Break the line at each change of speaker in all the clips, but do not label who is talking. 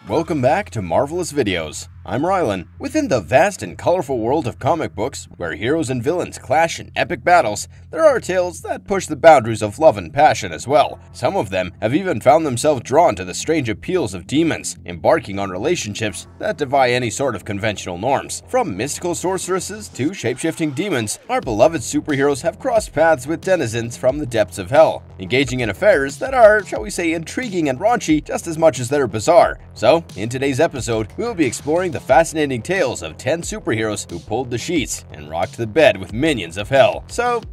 Welcome back to Marvelous Videos. I'm Rylan. Within the vast and colorful world of comic books, where heroes and villains clash in epic battles, there are tales that push the boundaries of love and passion as well. Some of them have even found themselves drawn to the strange appeals of demons, embarking on relationships that defy any sort of conventional norms. From mystical sorceresses to shapeshifting demons, our beloved superheroes have crossed paths with denizens from the depths of hell, engaging in affairs that are, shall we say, intriguing and raunchy just as much as they're bizarre. So, in today's episode, we will be exploring the fascinating tales of 10 superheroes who pulled the sheets and rocked the bed with minions of hell. So,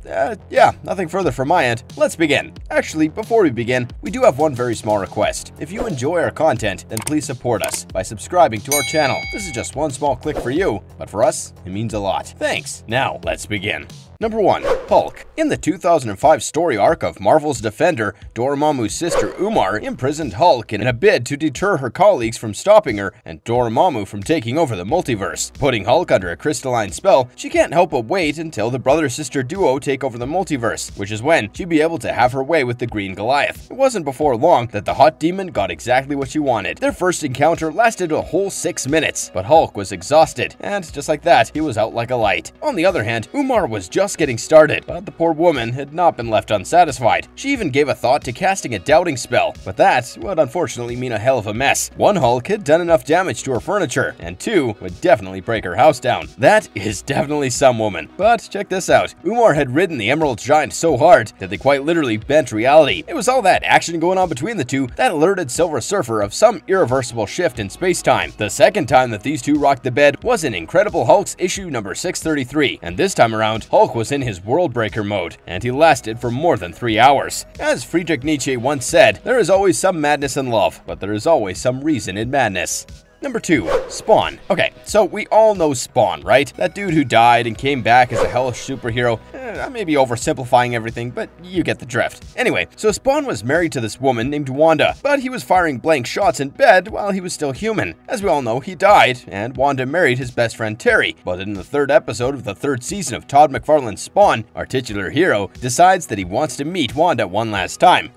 yeah, nothing further from my end. Let's begin. Actually, before we begin, we do have one very small request. If you enjoy our content, then please support us by subscribing to our channel. This is just one small click for you, but for us, it means a lot. Thanks. Now, let's begin. Number 1. Hulk. In the 2005 story arc of Marvel's Defender, Dormammu's sister Umar imprisoned Hulk in a bid to deter her colleagues from stopping her and Dormammu from taking over the multiverse. Putting Hulk under a crystalline spell, she can't help but wait until the brother-sister duo take over the multiverse, which is when she'd be able to have her way with the Green Goliath. It wasn't before long that the hot demon got exactly what she wanted. Their first encounter lasted a whole 6 minutes, but Hulk was exhausted, and just like that, he was out like a light. On the other hand, Umar was just getting started, but the poor woman had not been left unsatisfied. She even gave a thought to casting a doubting spell, but that would unfortunately mean a hell of a mess. 1, Hulk had done enough damage to her furniture, and 2, would definitely break her house down. That is definitely some woman. But check this out. Umar had ridden the Emerald Giant so hard that they quite literally bent reality. It was all that action going on between the two that alerted Silver Surfer of some irreversible shift in space-time. The second time that these two rocked the bed was in Incredible Hulk's issue number 633, and this time around, Hulk was in his World Breaker mode, and he lasted for more than 3 hours. As Friedrich Nietzsche once said, there is always some madness in love, but there is always some reason in madness. Number 2. Spawn. Okay, so we all know Spawn, right? That dude who died and came back as a hellish superhero. I may be oversimplifying everything, but you get the drift. Anyway, so Spawn was married to this woman named Wanda, but he was firing blank shots in bed while he was still human. As we all know, he died, and Wanda married his best friend Terry. But in the 3rd episode of the 3rd season of Todd McFarlane's Spawn, our titular hero decides that he wants to meet Wanda one last time.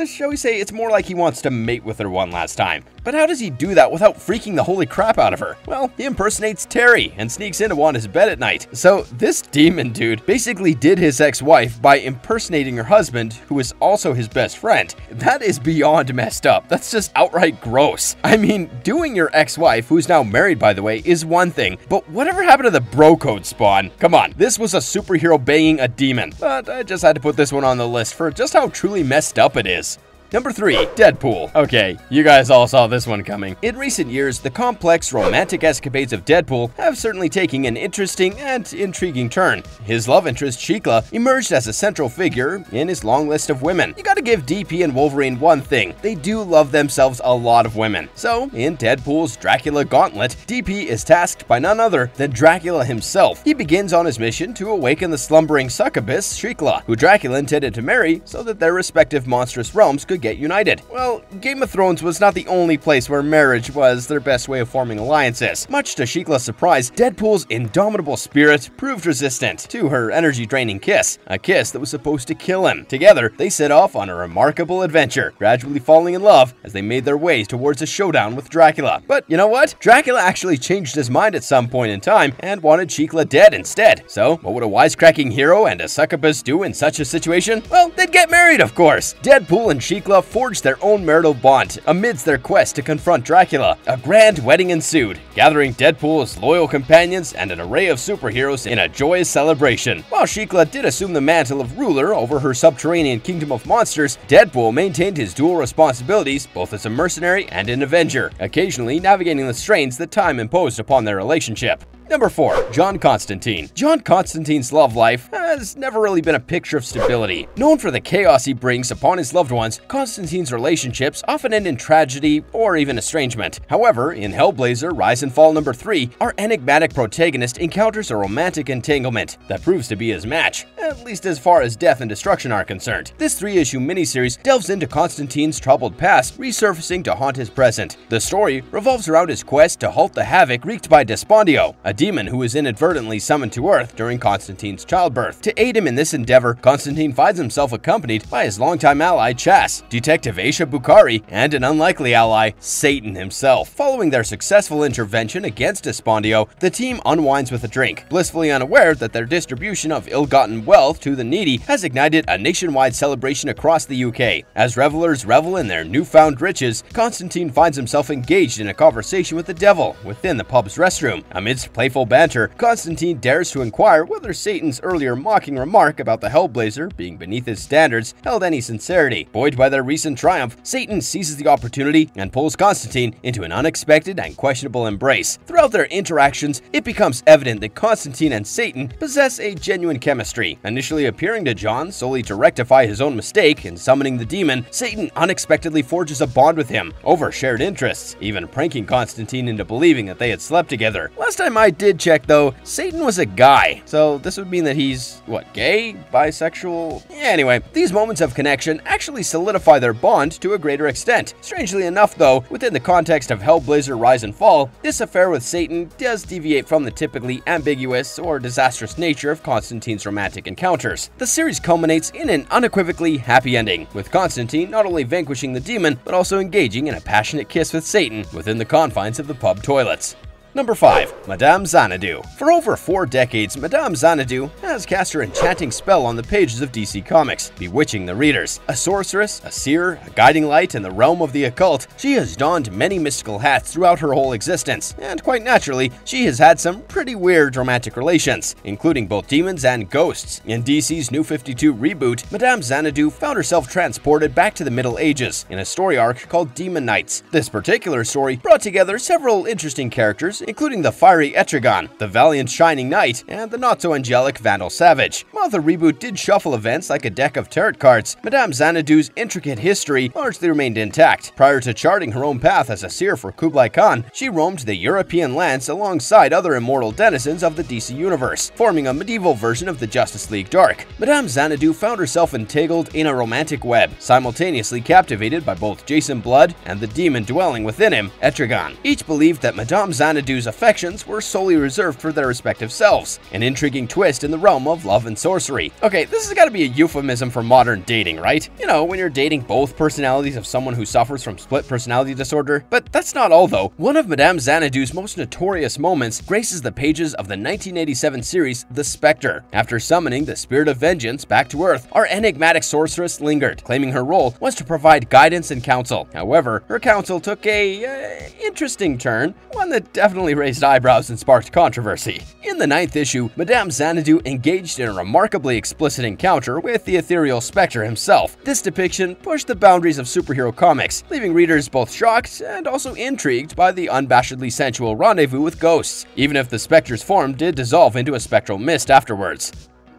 Shall we say, it's more like he wants to mate with her one last time. But how does he do that without freaking the holy crap out of her? Well, he impersonates Terry and sneaks into Wanda's bed at night. So this demon dude basically did his ex-wife by impersonating her husband, who is also his best friend. That is beyond messed up. That's just outright gross. I mean, doing your ex-wife, who's now married by the way, is one thing, but whatever happened to the bro code, Spawn? Come on, this was a superhero banging a demon. But I just had to put this one on the list for just how truly messed up it is. Number 3. Deadpool. Okay, you guys all saw this one coming. In recent years, the complex romantic escapades of Deadpool have certainly taken an interesting and intriguing turn. His love interest, Shikla, emerged as a central figure in his long list of women. You gotta give DP and Wolverine one thing. They do love themselves a lot of women. So, in Deadpool's Dracula Gauntlet, DP is tasked by none other than Dracula himself. He begins on his mission to awaken the slumbering succubus, Shikla, who Dracula intended to marry so that their respective monstrous realms could get united. Well, Game of Thrones was not the only place where marriage was their best way of forming alliances. Much to Shikla's surprise, Deadpool's indomitable spirit proved resistant to her energy-draining kiss, a kiss that was supposed to kill him. Together, they set off on a remarkable adventure, gradually falling in love as they made their way towards a showdown with Dracula. But you know what? Dracula actually changed his mind at some point in time and wanted Shikla dead instead. So, what would a wisecracking hero and a succubus do in such a situation? Well, they'd get married, of course. Deadpool and Shikla forged their own marital bond amidst their quest to confront Dracula. A grand wedding ensued, gathering Deadpool's loyal companions and an array of superheroes in a joyous celebration. While Shikla did assume the mantle of ruler over her subterranean kingdom of monsters, Deadpool maintained his dual responsibilities both as a mercenary and an avenger, occasionally navigating the strains that time imposed upon their relationship. Number 4. John Constantine. John Constantine's love life has never really been a picture of stability. Known for the chaos he brings upon his loved ones, Constantine's relationships often end in tragedy or even estrangement. However, in Hellblazer Rise and Fall number 3, our enigmatic protagonist encounters a romantic entanglement that proves to be his match, at least as far as death and destruction are concerned. This 3-issue miniseries delves into Constantine's troubled past, resurfacing to haunt his present. The story revolves around his quest to halt the havoc wreaked by Despondio, a a demon who was inadvertently summoned to Earth during Constantine's childbirth. To aid him in this endeavor, Constantine finds himself accompanied by his longtime ally Chas, Detective Aisha Bukhari, and an unlikely ally, Satan himself. Following their successful intervention against Despondio, the team unwinds with a drink, blissfully unaware that their distribution of ill-gotten wealth to the needy has ignited a nationwide celebration across the UK. As revelers revel in their newfound riches, Constantine finds himself engaged in a conversation with the devil within the pub's restroom. Amidst playful banter, Constantine dares to inquire whether Satan's earlier mocking remark about the Hellblazer being beneath his standards held any sincerity. Buoyed by their recent triumph, Satan seizes the opportunity and pulls Constantine into an unexpected and questionable embrace. Throughout their interactions, it becomes evident that Constantine and Satan possess a genuine chemistry. Initially appearing to John solely to rectify his own mistake in summoning the demon, Satan unexpectedly forges a bond with him over shared interests, even pranking Constantine into believing that they had slept together. Last time I did check though, Satan was a guy, so this would mean that he's, what, gay? Bisexual? Anyway, these moments of connection actually solidify their bond to a greater extent. Strangely enough though, within the context of Hellblazer Rise and Fall, this affair with Satan does deviate from the typically ambiguous or disastrous nature of Constantine's romantic encounters. The series culminates in an unequivocally happy ending, with Constantine not only vanquishing the demon, but also engaging in a passionate kiss with Satan within the confines of the pub toilets. Number 5. Madame Xanadu. For over 4 decades, Madame Xanadu has cast her enchanting spell on the pages of DC Comics, bewitching the readers. A sorceress, a seer, a guiding light in the realm of the occult, she has donned many mystical hats throughout her whole existence, and quite naturally, she has had some pretty weird romantic relations, including both demons and ghosts. In DC's New 52 reboot, Madame Xanadu found herself transported back to the Middle Ages in a story arc called Demon Knights. This particular story brought together several interesting characters, including the fiery Etrigan, the valiant Shining Knight, and the not-so-angelic Vandal Savage. While the reboot did shuffle events like a deck of tarot cards, Madame Xanadu's intricate history largely remained intact. Prior to charting her own path as a seer for Kublai Khan, she roamed the European lands alongside other immortal denizens of the DC universe, forming a medieval version of the Justice League Dark. Madame Xanadu found herself entangled in a romantic web, simultaneously captivated by both Jason Blood and the demon dwelling within him, Etrigan. Each believed that Madame Xanadu's affections were solely reserved for their respective selves, an intriguing twist in the realm of love and sorcery. Okay, this has got to be a euphemism for modern dating, right? You know, when you're dating both personalities of someone who suffers from split personality disorder. But that's not all though. One of Madame Xanadu's most notorious moments graces the pages of the 1987 series The Spectre. After summoning the Spirit of Vengeance back to Earth, our enigmatic sorceress lingered, claiming her role was to provide guidance and counsel. However, her counsel took a interesting turn, one that definitely raised eyebrows and sparked controversy. In the 9th issue, Madame Xanadu engaged in a remarkably explicit encounter with the ethereal Spectre himself. This depiction pushed the boundaries of superhero comics, leaving readers both shocked and also intrigued by the unabashedly sensual rendezvous with ghosts, even if the Spectre's form did dissolve into a spectral mist afterwards.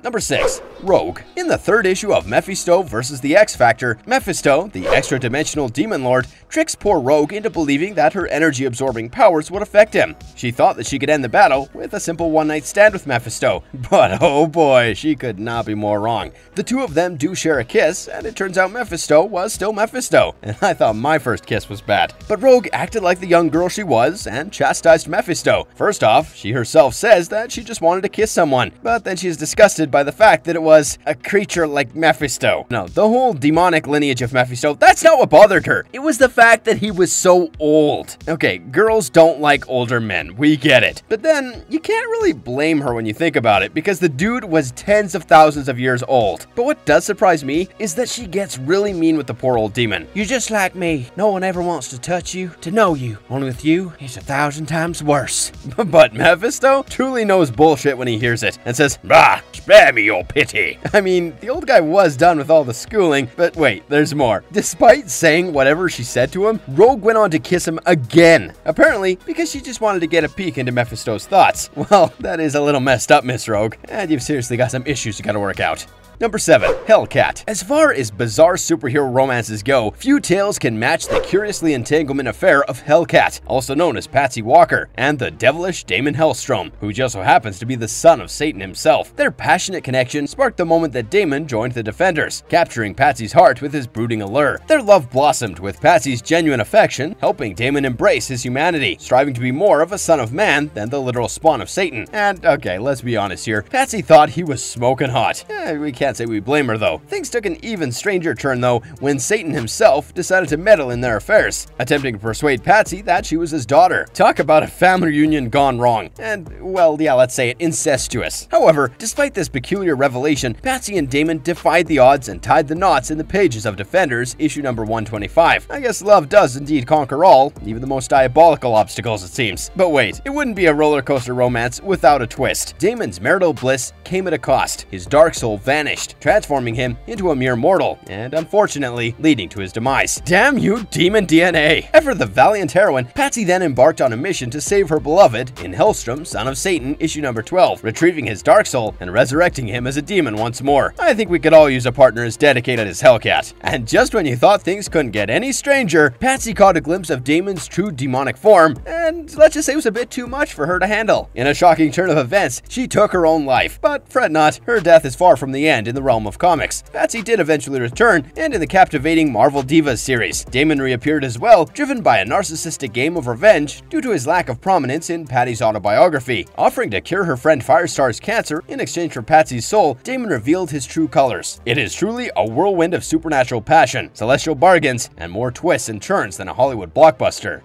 Number 6. Rogue. In the 3rd issue of Mephisto vs. the X-Factor, Mephisto, the extra-dimensional demon lord, tricks poor Rogue into believing that her energy-absorbing powers would affect him. She thought that she could end the battle with a simple one-night stand with Mephisto, but oh boy, she could not be more wrong. The two of them do share a kiss, and it turns out Mephisto was still Mephisto, and I thought my first kiss was bad. But Rogue acted like the young girl she was and chastised Mephisto. First off, she herself says that she just wanted to kiss someone, but then she is disgusted by the fact that it was a creature like Mephisto. No, the whole demonic lineage of Mephisto, that's not what bothered her. It was the fact that he was so old. Okay, girls don't like older men, we get it. But then, you can't really blame her when you think about it, because the dude was tens of thousands of years old. But what does surprise me is that she gets really mean with the poor old demon. You're just like me. No one ever wants to touch you, to know you. Only with you, it's 1,000 times worse. But Mephisto truly knows bullshit when he hears it, and says, "Bah, spare me your pity." I mean, the old guy was done with all the schooling, but wait, there's more. Despite saying whatever she said to him, Rogue went on to kiss him again. Apparently, because she just wanted to get a peek into Mephisto's thoughts. Well, that is a little messed up, Miss Rogue, and you've seriously got some issues you gotta work out. Number 7. Hellcat. As far as bizarre superhero romances go, few tales can match the curiously entanglement affair of Hellcat, also known as Patsy Walker, and the devilish Daimon Hellstrom, who just so happens to be the son of Satan himself. Their passionate connection sparked the moment that Daimon joined the Defenders, capturing Patsy's heart with his brooding allure. Their love blossomed, with Patsy's genuine affection helping Daimon embrace his humanity, striving to be more of a son of man than the literal spawn of Satan. And okay, let's be honest here, Patsy thought he was smoking hot. We can't say we blame her though. Things took an even stranger turn though when Satan himself decided to meddle in their affairs, attempting to persuade Patsy that she was his daughter. Talk about a family reunion gone wrong, and well, yeah, let's say it, incestuous. However, despite this peculiar revelation, Patsy and Daimon defied the odds and tied the knots in the pages of Defenders, issue number 125. I guess love does indeed conquer all, even the most diabolical obstacles it seems. But wait, it wouldn't be a roller coaster romance without a twist. Damon's marital bliss came at a cost. His dark soul vanished, transforming him into a mere mortal, and unfortunately leading to his demise. Damn you, demon DNA! Ever the valiant heroine, Patsy then embarked on a mission to save her beloved in Hellstrom, Son of Satan, issue number 12, retrieving his dark soul and resurrecting him as a demon once more. I think we could all use a partner as dedicated as Hellcat. And just when you thought things couldn't get any stranger, Patsy caught a glimpse of Damon's true demonic form, and let's just say it was a bit too much for her to handle. In a shocking turn of events, she took her own life, but fret not, her death is far from the end in the realm of comics. Patsy did eventually return, and in the captivating Marvel Divas series, Daimon reappeared as well, driven by a narcissistic game of revenge due to his lack of prominence in Patty's autobiography. Offering to cure her friend Firestar's cancer in exchange for Patsy's soul, Daimon revealed his true colors. It is truly a whirlwind of supernatural passion, celestial bargains, and more twists and turns than a Hollywood blockbuster.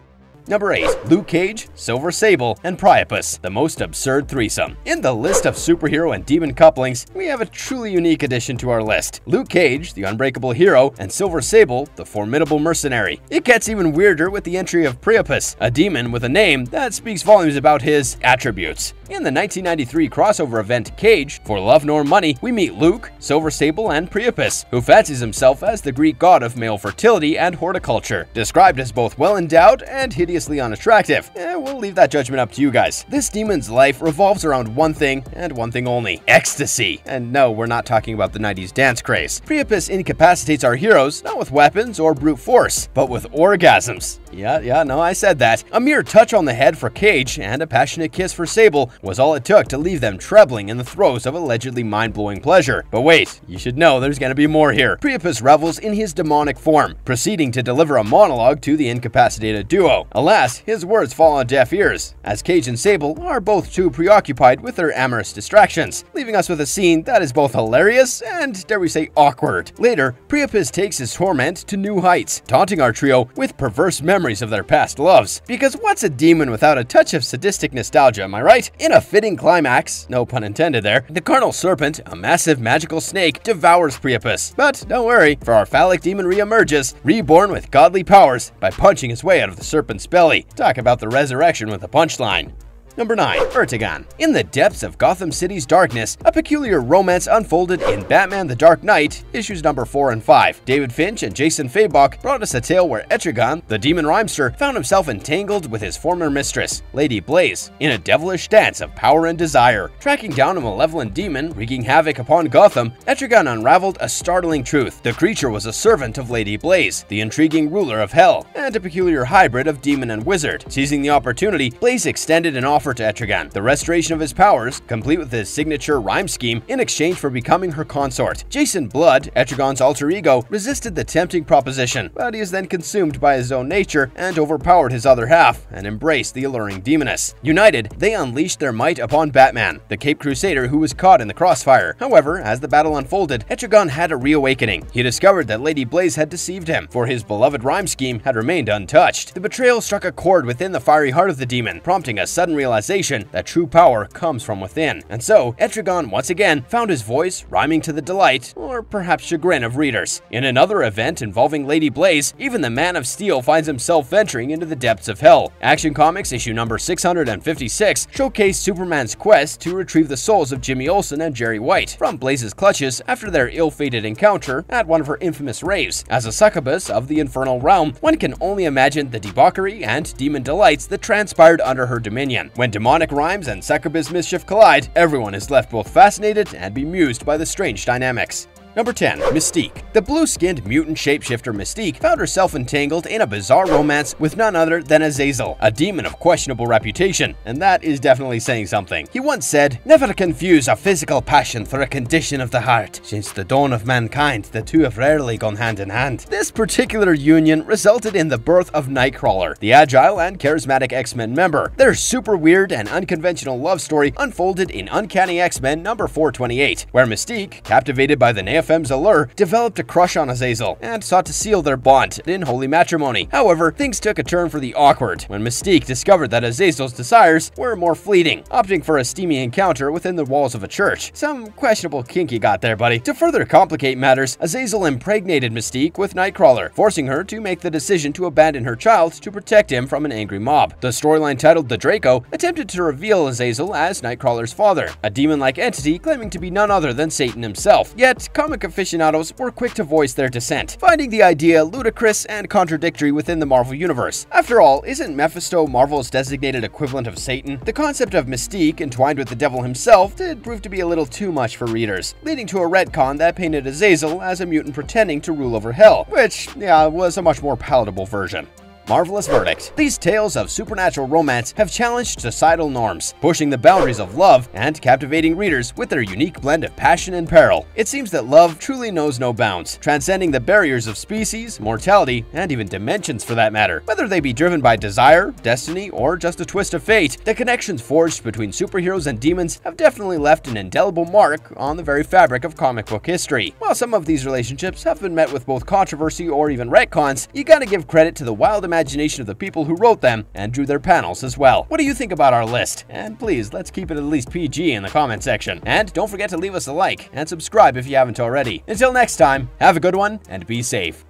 Number 8. Luke Cage, Silver Sable, and Priapus, the most absurd threesome. In the list of superhero and demon couplings, we have a truly unique addition to our list. Luke Cage, the unbreakable hero, and Silver Sable, the formidable mercenary. It gets even weirder with the entry of Priapus, a demon with a name that speaks volumes about his attributes. In the 1993 crossover event Cage, For Love Nor Money, we meet Luke, Silver Sable, and Priapus, who fancies himself as the Greek god of male fertility and horticulture, described as both well-endowed and hideously unattractive. We'll leave that judgment up to you guys. This demon's life revolves around one thing, and one thing only: ecstasy. And no, we're not talking about the 90s dance craze. Priapus incapacitates our heroes, not with weapons or brute force, but with orgasms. Yeah, no, I said that. A mere touch on the head for Cage and a passionate kiss for Sable was all it took to leave them trebling in the throes of allegedly mind-blowing pleasure. But wait, you should know there's gonna be more here. Priapus revels in his demonic form, proceeding to deliver a monologue to the incapacitated duo. Alas, his words fall on deaf ears, as Cage and Sable are both too preoccupied with their amorous distractions, leaving us with a scene that is both hilarious and, dare we say, awkward. Later, Priapus takes his torment to new heights, taunting our trio with perverse memories of their past loves. Because what's a demon without a touch of sadistic nostalgia, am I right? In a fitting climax, no pun intended there, the carnal serpent, a massive magical snake, devours Priapus. But don't worry, for our phallic demon reemerges, reborn with godly powers, by punching his way out of the serpent's belly. Talk about the resurrection with a punchline. Number 9. Ertegun. In the depths of Gotham City's darkness, a peculiar romance unfolded in Batman the Dark Knight, issues number 4 and 5. David Finch and Jason Fabok brought us a tale where Etrigan, the demon rhymester, found himself entangled with his former mistress, Lady Blaze, in a devilish dance of power and desire. Tracking down a malevolent demon wreaking havoc upon Gotham, Etrigan unraveled a startling truth. The creature was a servant of Lady Blaze, the intriguing ruler of Hell, and a peculiar hybrid of demon and wizard. Seizing the opportunity, Blaze extended an offer to Etrigan, the restoration of his powers, complete with his signature rhyme scheme, in exchange for becoming her consort. Jason Blood, Etrigan's alter ego, resisted the tempting proposition, but he is then consumed by his own nature and overpowered his other half and embraced the alluring demoness. United, they unleashed their might upon Batman, the Caped Crusader who was caught in the crossfire. However, as the battle unfolded, Etrigan had a reawakening. He discovered that Lady Blaze had deceived him, for his beloved rhyme scheme had remained untouched. The betrayal struck a chord within the fiery heart of the demon, prompting a sudden realization that true power comes from within. And so, Etrigan once again found his voice rhyming to the delight, or perhaps chagrin, of readers. In another event involving Lady Blaze, even the Man of Steel finds himself venturing into the depths of hell. Action Comics issue number 656 showcased Superman's quest to retrieve the souls of Jimmy Olsen and Jerry White from Blaze's clutches after their ill-fated encounter at one of her infamous raves. As a succubus of the infernal realm, one can only imagine the debauchery and demon delights that transpired under her dominion. When demonic rhymes and succubus mischief collide, everyone is left both fascinated and bemused by the strange dynamics. Number 10. Mystique. The blue-skinned mutant shapeshifter Mystique found herself entangled in a bizarre romance with none other than Azazel, a demon of questionable reputation, and that is definitely saying something. He once said, "Never confuse a physical passion for a condition of the heart. Since the dawn of mankind, the two have rarely gone hand in hand." This particular union resulted in the birth of Nightcrawler, the agile and charismatic X-Men member. Their super weird and unconventional love story unfolded in Uncanny X-Men number 428, where Mystique, captivated by the NeoFem's allure, developed a crush on Azazel and sought to seal their bond in holy matrimony. However, things took a turn for the awkward when Mystique discovered that Azazel's desires were more fleeting, opting for a steamy encounter within the walls of a church. Some questionable kink you got there, buddy. To further complicate matters, Azazel impregnated Mystique with Nightcrawler, forcing her to make the decision to abandon her child to protect him from an angry mob. The storyline titled The Draco attempted to reveal Azazel as Nightcrawler's father, a demon-like entity claiming to be none other than Satan himself. Yet, comic aficionados were quick to voice their dissent, finding the idea ludicrous and contradictory within the Marvel Universe. After all, isn't Mephisto Marvel's designated equivalent of Satan? The concept of Mystique entwined with the devil himself did prove to be a little too much for readers, leading to a retcon that painted Azazel as a mutant pretending to rule over hell, which, yeah, was a much more palatable version. Marvelous verdict. These tales of supernatural romance have challenged societal norms, pushing the boundaries of love and captivating readers with their unique blend of passion and peril. It seems that love truly knows no bounds, transcending the barriers of species, mortality, and even dimensions for that matter. Whether they be driven by desire, destiny, or just a twist of fate, the connections forged between superheroes and demons have definitely left an indelible mark on the very fabric of comic book history. While some of these relationships have been met with both controversy or even retcons, you gotta give credit to the wild imagination of the people who wrote them and drew their panels as well. What do you think about our list? And please, let's keep it at least PG in the comment section. And don't forget to leave us a like and subscribe if you haven't already. Until next time, have a good one and be safe.